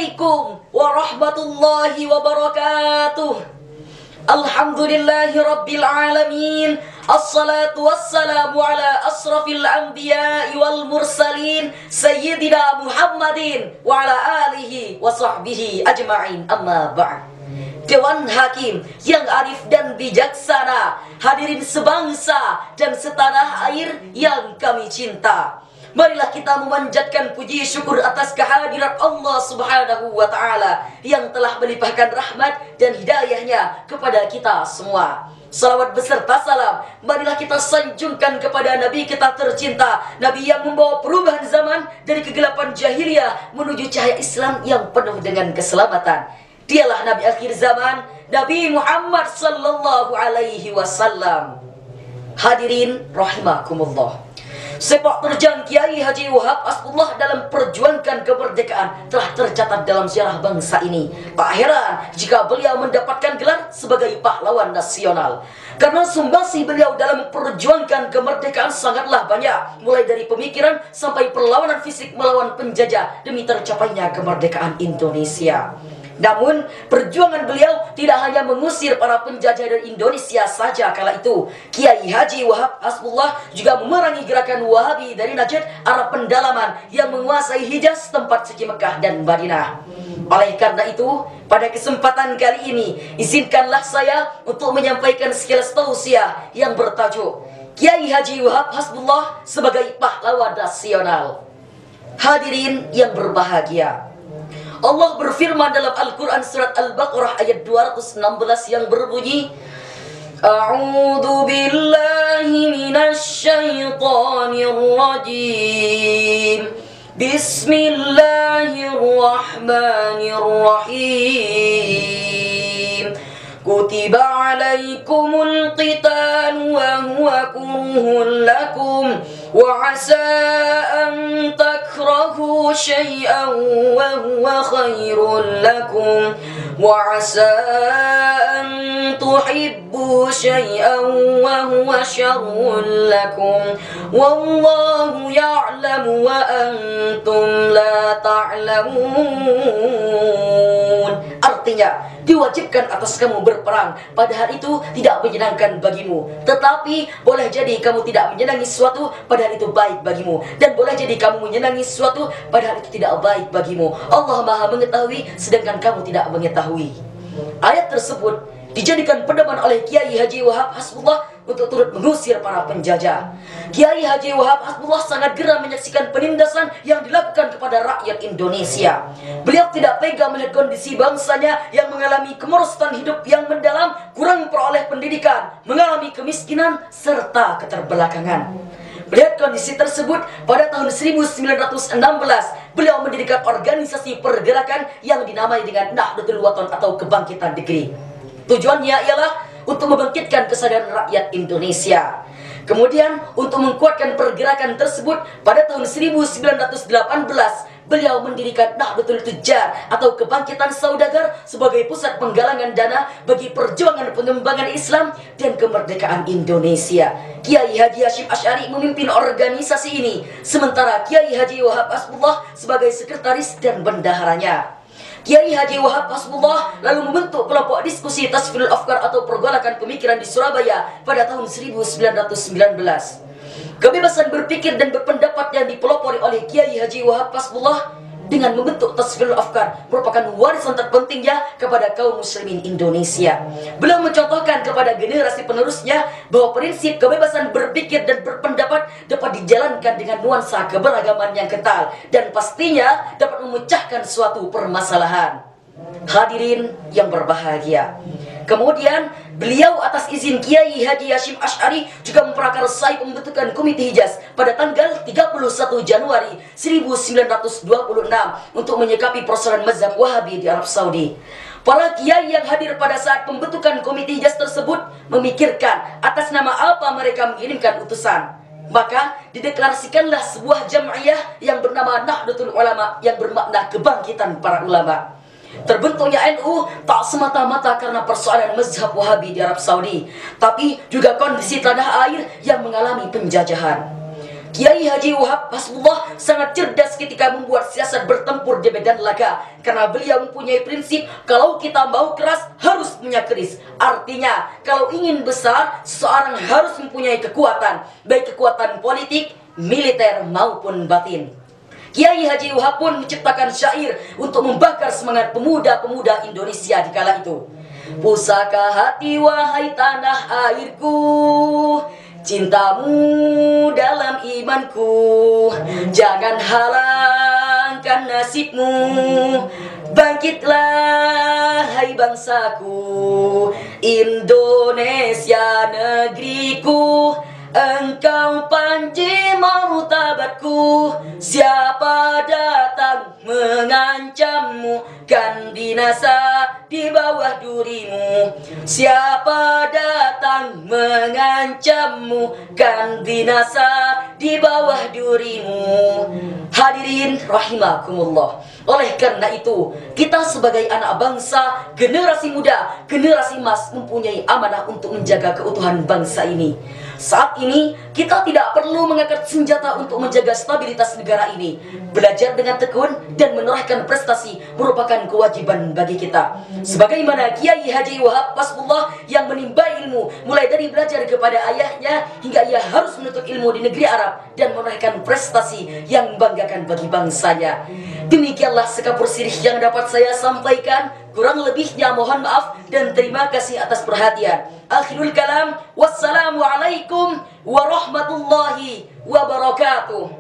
Assalamualaikum warahmatullahi wabarakatuh. Alhamdulillahi rabbil alamin. Assalatu wassalamu ala asrafil anbiya'i wal mursalin Sayyidina Muhammadin wa ala alihi wa sahbihi ajma'in. Amma ba'd. Dewan Hakim yang arif dan bijaksana, hadirin sebangsa dan setanah air yang kami cinta, marilah kita memanjatkan puji syukur atas kehadirat Allah Subhanahu wa Ta'ala yang telah melimpahkan rahmat dan hidayahnya kepada kita semua. Salawat beserta salam marilah kita sanjungkan kepada Nabi kita tercinta, Nabi yang membawa perubahan zaman dari kegelapan jahiliyah menuju cahaya Islam yang penuh dengan keselamatan. Dialah Nabi akhir zaman, Nabi Muhammad sallallahu alaihi wasallam. Hadirin rahimakumullah, sepak terjang Kiai Haji Wahab Asbullah dalam perjuangkan kemerdekaan telah tercatat dalam sejarah bangsa ini. Tak heran jika beliau mendapatkan gelar sebagai pahlawan nasional, karena sumbangsi beliau dalam perjuangkan kemerdekaan sangatlah banyak, mulai dari pemikiran sampai perlawanan fisik melawan penjajah demi tercapainya kemerdekaan Indonesia. Namun perjuangan beliau tidak hanya mengusir para penjajah dari Indonesia saja kala itu. Kiai Haji Wahab Asbullah juga memerangi gerakan Wahabi dari Najd, Arab pendalaman yang menguasai Hijaz, tempat suci Mekah dan Madinah. Oleh karena itu, pada kesempatan kali ini izinkanlah saya untuk menyampaikan sekilas tausiah yang bertajuk Kiai Haji Wahab Asbullah sebagai pahlawan nasional. Hadirin yang berbahagia, Allah berfirman dalam Al-Quran surat Al-Baqarah ayat 216 yang berbunyi, A'udzu billahi minasyaitonir rajim. Bismillahirrahmanirrahim. Kutiba alaikumul qital wa huwa kurhun lakum wa asa an takrahu syai'an wa huwa khairun lakum wa asa an tuhibbu syai'an wa huwa syarrun lakum wallahu ya'lamu wa antum la ta'lamun. Artinya, diwajibkan atas kamu berperang, padahal itu tidak menyenangkan bagimu, tetapi boleh jadi kamu tidak menyenangi sesuatu padahal itu baik bagimu, dan boleh jadi kamu menyenangi sesuatu padahal itu tidak baik bagimu. Allah Maha mengetahui sedangkan kamu tidak mengetahui. Ayat tersebut dijadikan pedoman oleh Kiai Haji Wahab Asbullah untuk turut mengusir para penjajah. Kiai Haji Wahab Asbullah sangat geram menyaksikan penindasan yang dilakukan kepada rakyat Indonesia. Beliau tidak tega melihat kondisi bangsanya yang mengalami kemerosotan hidup yang mendalam, kurang peroleh pendidikan, mengalami kemiskinan, serta keterbelakangan. Melihat kondisi tersebut, pada tahun 1916 beliau mendirikan organisasi pergerakan yang dinamai dengan Nahdlatul Wathon atau Kebangkitan Negeri. Tujuannya ialah untuk membangkitkan kesadaran rakyat Indonesia. Kemudian untuk mengkuatkan pergerakan tersebut, pada tahun 1918 beliau mendirikan Nahdlatul Tujjar atau Kebangkitan Saudagar sebagai pusat penggalangan dana bagi perjuangan pengembangan Islam dan kemerdekaan Indonesia. Kiai Haji Hashim Asy'ari memimpin organisasi ini, sementara Kiai Haji Wahab Asbullah sebagai sekretaris dan bendaharanya. Kiai Haji Wahab Asbullah lalu membentuk kelompok diskusi Tasfirul Afkar atau pergolakan pemikiran di Surabaya pada tahun 1919. Kebebasan berpikir dan berpendapat yang dipelopori oleh Kiai Haji Wahab Asbullah dengan membentuk Tasfirul Afkar merupakan warisan terpentingnya kepada kaum muslimin Indonesia. Beliau mencontohkan kepada generasi penerusnya bahwa prinsip kebebasan berpikir dan berpendapat dapat dijalankan dengan nuansa keberagaman yang kental dan pastinya dapat memecahkan suatu permasalahan. Hadirin yang berbahagia, kemudian beliau atas izin Kiai Haji Hashim Asy'ari juga memprakarsai pembentukan Komite Hijaz pada tanggal 31 Januari 1926 untuk menyikapi persoalan mazhab Wahabi di Arab Saudi. Para kiai yang hadir pada saat pembentukan Komite Hijaz tersebut memikirkan atas nama apa mereka mengirimkan utusan. Maka dideklarasikanlah sebuah jam'iyah yang bernama Nahdlatul Ulama yang bermakna kebangkitan para ulama. Terbentuknya NU tak semata-mata karena persoalan mazhab Wahabi di Arab Saudi, tapi juga kondisi tanah air yang mengalami penjajahan. Kiai Haji Wahab Hasbullah sangat cerdas ketika membuat siasat bertempur di medan laga, karena beliau mempunyai prinsip kalau kita mau keras harus punya keris. Artinya kalau ingin besar seseorang harus mempunyai kekuatan, baik kekuatan politik, militer maupun batin. Kiai Haji Wahab pun menciptakan syair untuk membakar semangat pemuda-pemuda Indonesia di kala itu. Pusaka hati wahai tanah airku, cintamu dalam imanku, jangan halangkan nasibmu. Bangkitlah hai bangsaku, Indonesia negeriku, engkau panji martabatku. Siapa datang mengancammu, kan binasa di bawah durimu. Siapa datang mengancammu, kan binasa di bawah durimu. Hadirin rahimakumullah. Oleh karena itu, kita sebagai anak bangsa, generasi muda, generasi emas mempunyai amanah untuk menjaga keutuhan bangsa ini. Saat ini, kita tidak perlu mengangkat senjata untuk menjaga stabilitas negara ini. Belajar dengan tekun dan menorehkan prestasi merupakan kewajiban bagi kita. Sebagaimana Kiai Haji Wahab Hasbullah yang menimba ilmu, mulai dari belajar kepada ayahnya hingga ia harus menuntut ilmu di negeri Arab dan menorehkan prestasi yang membanggakan bagi bangsanya. Demikianlah sekapur sirih yang dapat saya sampaikan. Kurang lebihnya mohon maaf dan terima kasih atas perhatian. Akhirul kalam, wassalamualaikum warahmatullahi wabarakatuh.